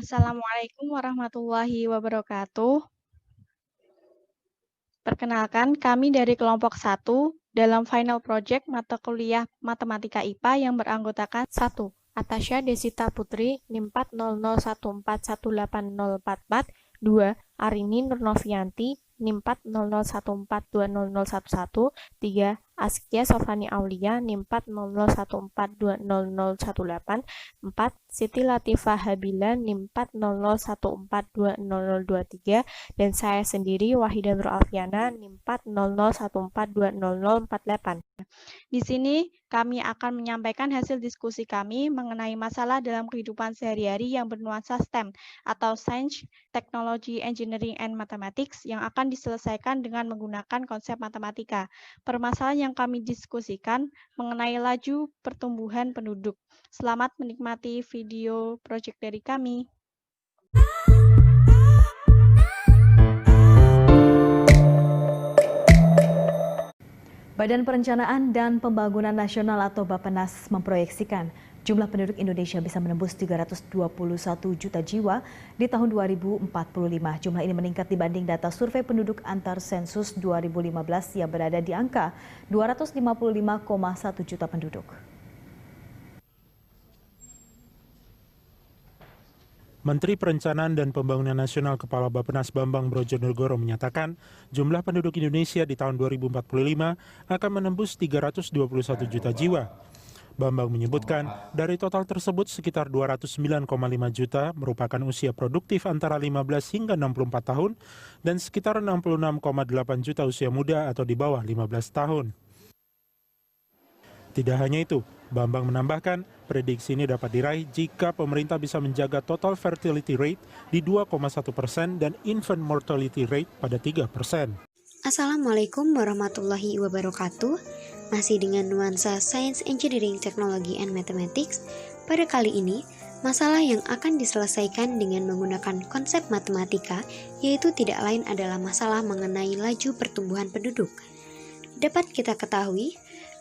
Assalamualaikum warahmatullahi wabarakatuh. Perkenalkan, kami dari kelompok 1 dalam final project mata kuliah Matematika IPA yang beranggotakan 1. Atasya Desita Putri, NIM 40014180044. 2. Arini Nurnovianti, NIM 40014200011. 3. Askia Sofani Aulia, NIM 40014200018. 4. Siti Latifah Habila, NIM 40014200023. Dan saya sendiri, Wahida Nur Alfiana, NIM 40014200048. Di sini kami akan menyampaikan hasil diskusi kami mengenai masalah dalam kehidupan sehari-hari yang bernuansa STEM atau Science, Technology, Engineering, and Mathematics yang akan diselesaikan dengan menggunakan konsep matematika. Permasalahan yang kami diskusikan mengenai laju pertumbuhan penduduk. Selamat menikmati video proyek dari kami. Badan Perencanaan dan Pembangunan Nasional atau Bappenas memproyeksikan jumlah penduduk Indonesia bisa menembus 321 juta jiwa di tahun 2045. Jumlah ini meningkat dibanding data survei penduduk antar sensus 2015 yang berada di angka 255,1 juta penduduk. Menteri Perencanaan dan Pembangunan Nasional Kepala Bappenas Bambang Brojonegoro menyatakan jumlah penduduk Indonesia di tahun 2045 akan menembus 321 juta jiwa. Bambang menyebutkan dari total tersebut sekitar 209,5 juta merupakan usia produktif antara 15 hingga 64 tahun dan sekitar 66,8 juta usia muda atau di bawah 15 tahun. Tidak hanya itu, Bambang menambahkan prediksi ini dapat diraih jika pemerintah bisa menjaga total fertility rate di 2,1% dan infant mortality rate pada 3%. Assalamualaikum warahmatullahi wabarakatuh. Masih dengan nuansa Science, Engineering, Technology, and Mathematics. Pada kali ini, masalah yang akan diselesaikan dengan menggunakan konsep matematika, yaitu tidak lain adalah masalah mengenai laju pertumbuhan penduduk. Dapat kita ketahui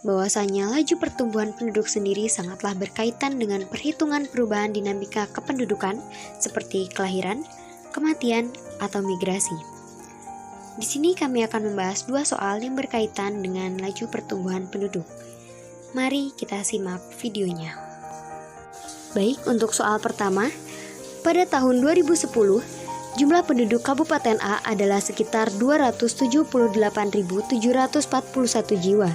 bahwasanya laju pertumbuhan penduduk sendiri sangatlah berkaitan dengan perhitungan perubahan dinamika kependudukan seperti kelahiran, kematian, atau migrasi. Di sini kami akan membahas dua soal yang berkaitan dengan laju pertumbuhan penduduk. Mari kita simak videonya. Baik, untuk soal pertama, pada tahun 2010, jumlah penduduk Kabupaten A adalah sekitar 278.741 jiwa.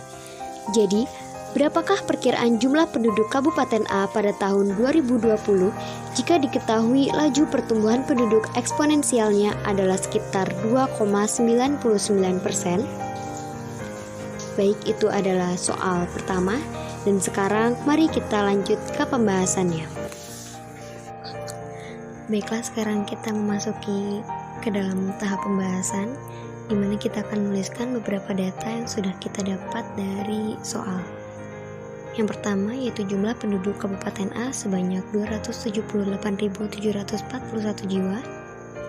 Jadi, berapakah perkiraan jumlah penduduk Kabupaten A pada tahun 2020 jika diketahui laju pertumbuhan penduduk eksponensialnya adalah sekitar 2,99%? Baik, itu adalah soal pertama, dan sekarang mari kita lanjut ke pembahasannya. Baiklah, sekarang kita memasuki ke dalam tahap pembahasan, di mana kita akan menuliskan beberapa data yang sudah kita dapat dari soal. Yang pertama yaitu jumlah penduduk Kabupaten A sebanyak 278.741 jiwa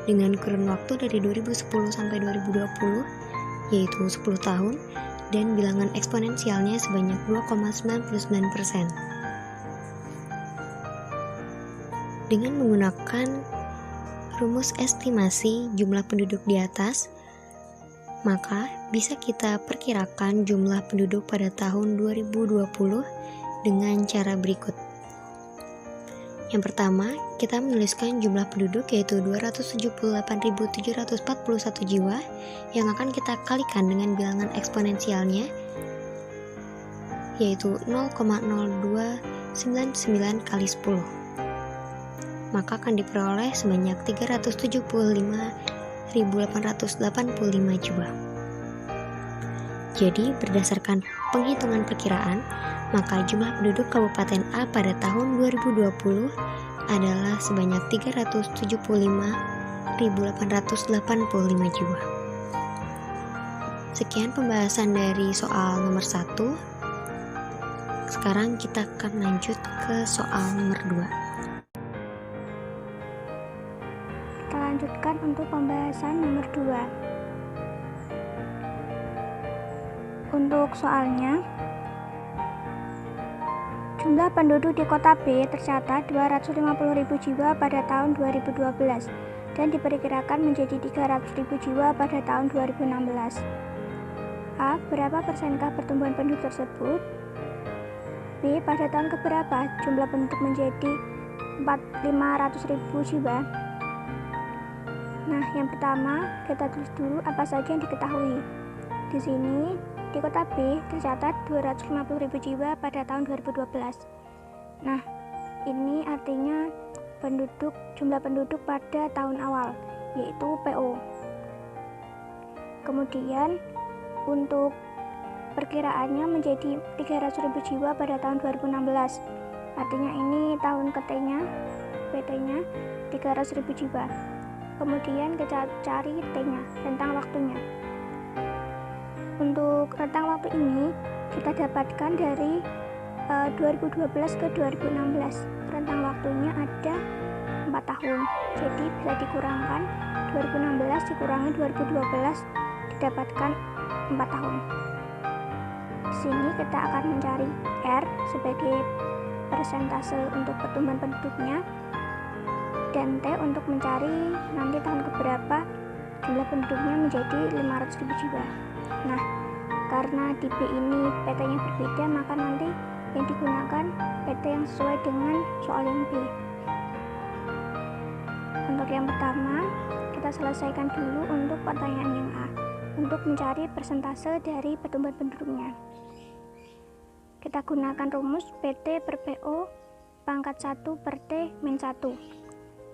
dengan kurun waktu dari 2010 sampai 2020 yaitu 10 tahun dan bilangan eksponensialnya sebanyak 2,99%. Dengan menggunakan rumus estimasi jumlah penduduk di atas, maka bisa kita perkirakan jumlah penduduk pada tahun 2020 dengan cara berikut. Yang pertama, kita menuliskan jumlah penduduk yaitu 278.741 jiwa yang akan kita kalikan dengan bilangan eksponensialnya yaitu 0,0299 kali 10. Maka akan diperoleh sebanyak 375.885 jiwa. Jadi, berdasarkan penghitungan perkiraan, maka jumlah penduduk Kabupaten A pada tahun 2020 adalah sebanyak 375.885 jiwa. Sekian pembahasan dari soal nomor 1. Sekarang kita akan lanjut ke soal nomor 2. Kita lanjutkan untuk pembahasan nomor 2. Untuk soalnya, Jumlah penduduk di kota B tercatat 250.000 jiwa pada tahun 2012 dan diperkirakan menjadi 300.000 jiwa pada tahun 2016. A. Berapa persenkah pertumbuhan penduduk tersebut? B. Pada tahun keberapa jumlah penduduk menjadi 500.000 jiwa? Nah, yang pertama kita tulis dulu apa saja yang diketahui. Di sini di kota B tercatat 250.000 jiwa pada tahun 2012. Nah, ini artinya jumlah penduduk pada tahun awal, yaitu PO. Kemudian untuk perkiraannya menjadi 300.000 jiwa pada tahun 2016. Artinya ini tahun PT-nya, PT-nya 300.000 jiwa. Kemudian kita cari T-nya, rentang waktunya. Untuk rentang waktu ini kita dapatkan dari 2012 ke 2016. Rentang waktunya ada 4 tahun. Jadi bisa dikurangkan 2016 dikurangi 2012 didapatkan 4 tahun. Di sini kita akan mencari R sebagai persentase untuk pertumbuhan penduduknya dan T untuk mencari nanti tahun keberapa jumlah penduduknya menjadi 500.000 jiwa. Nah, karena di B ini PT-nya berbeda, maka nanti yang digunakan PT yang sesuai dengan soal yang B. Untuk yang pertama, kita selesaikan dulu untuk pertanyaan yang A, untuk mencari persentase dari pertumbuhan penduduknya. Kita gunakan rumus PT per PO pangkat 1 per T min 1.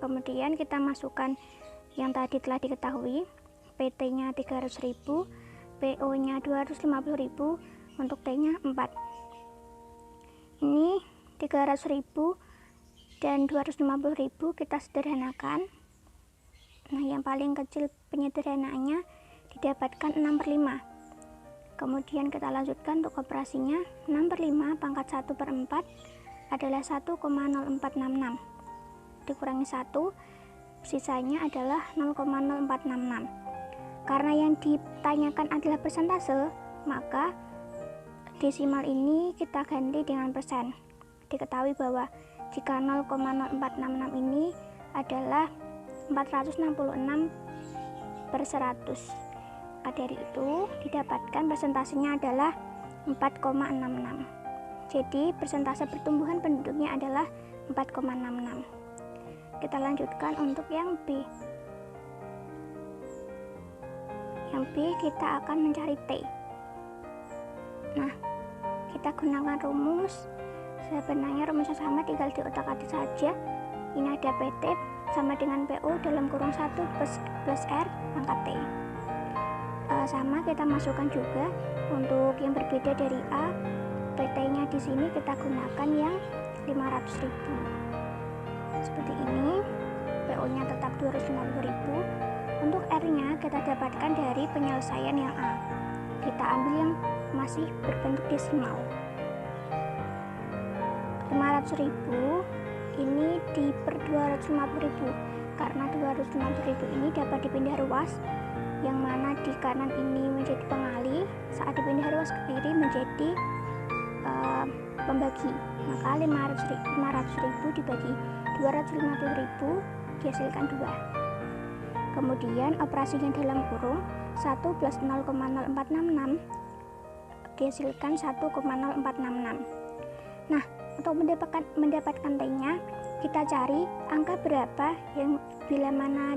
Kemudian kita masukkan yang tadi telah diketahui, PT-nya 300.000, PO-nya 250.000, untuk T-nya 4. Ini 300.000 dan 250.000 kita sederhanakan. Nah, yang paling kecil penyederhanaannya didapatkan 6/5. Kemudian kita lanjutkan untuk operasinya. 6/5 pangkat 1 per 4 adalah 1,0466. Dikurangi 1, sisanya adalah 0,0466. Karena yang ditanyakan adalah persentase, maka desimal ini kita ganti dengan persen. Diketahui bahwa jika 0,0466 ini adalah 466 per 100. Dari itu didapatkan persentasenya adalah 4,66. Jadi persentase pertumbuhan penduduknya adalah 4,66. Kita lanjutkan untuk yang B. Yang B kita akan mencari T. Nah, kita gunakan rumus. Sebenarnya rumusnya sama, tinggal diotak-atik saja. Ini ada PT sama dengan PO dalam kurung 1 plus R pangkat T. Sama kita masukkan juga untuk yang berbeda dari A. PT-nya di sini kita gunakan yang 500.000. Seperti ini. PO-nya tetap 250.000. Untuk R-nya kita dapatkan dari penyelesaian yang A. Kita ambil yang masih berbentuk desimal. 500.000 ini di per 250.000, karena 250.000 ini dapat dipindah ruas, yang mana di kanan ini menjadi pengali, saat dipindah ruas ke kiri menjadi pembagi. Maka 500.000 dibagi 250.000 dihasilkan 2. Kemudian operasinya dalam kurung 1 plus 0,0466 dihasilkan 1,0466. Nah, untuk mendapatkan T-nya, kita cari angka berapa yang bila mana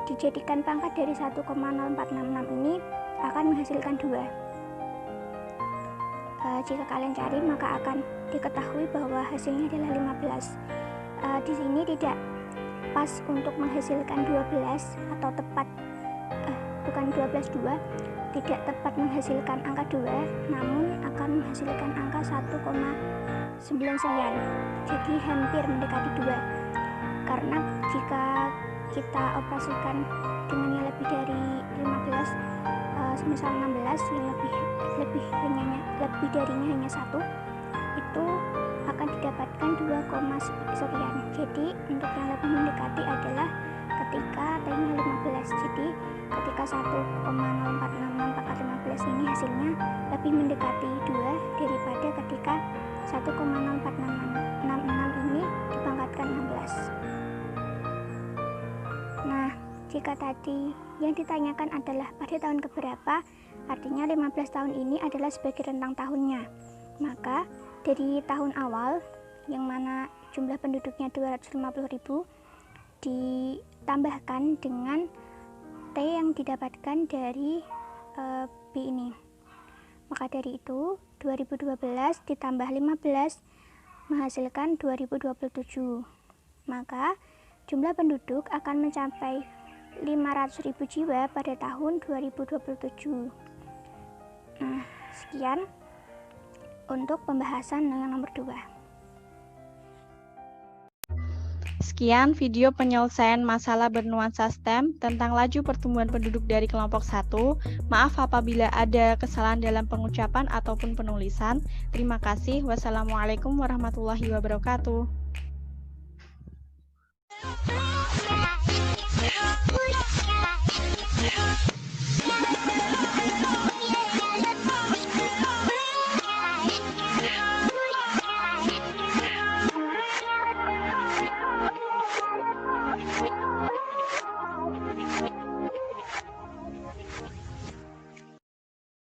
dijadikan pangkat dari 1,0466 ini akan menghasilkan 2. Jika kalian cari, maka akan diketahui bahwa hasilnya adalah 15. Di sini tidak pas untuk menghasilkan 12 atau tepat bukan 12,2, tidak tepat menghasilkan angka 2, namun akan menghasilkan angka 1,9 sekian. Jadi hampir mendekati 2. Karena jika kita operasikan dengan yang lebih dari 15, semisal 16 yang lebih darinya hanya 1, itu akan didapatkan 2, sekian. Jadi untuk yang lebih mendekati adalah ketika T-nya 15. Jadi ketika 1,0466 pangkat 15 ini hasilnya lebih mendekati 2 daripada ketika 1,0466 ini dipangkatkan 16. Nah, jika tadi yang ditanyakan adalah pada tahun keberapa, artinya 15 tahun ini adalah sebagai rentang tahunnya. Maka dari tahun awal yang mana jumlah penduduknya 250.000 ditambahkan dengan T yang didapatkan dari B ini. Maka dari itu 2012 ditambah 15 menghasilkan 2027. Maka jumlah penduduk akan mencapai 500.000 jiwa pada tahun 2027. Nah, sekian untuk pembahasan yang nomor 2. Sekian video penyelesaian masalah bernuansa STEM tentang laju pertumbuhan penduduk dari kelompok 1. Maaf apabila ada kesalahan dalam pengucapan ataupun penulisan. Terima kasih. Wassalamualaikum warahmatullahi wabarakatuh.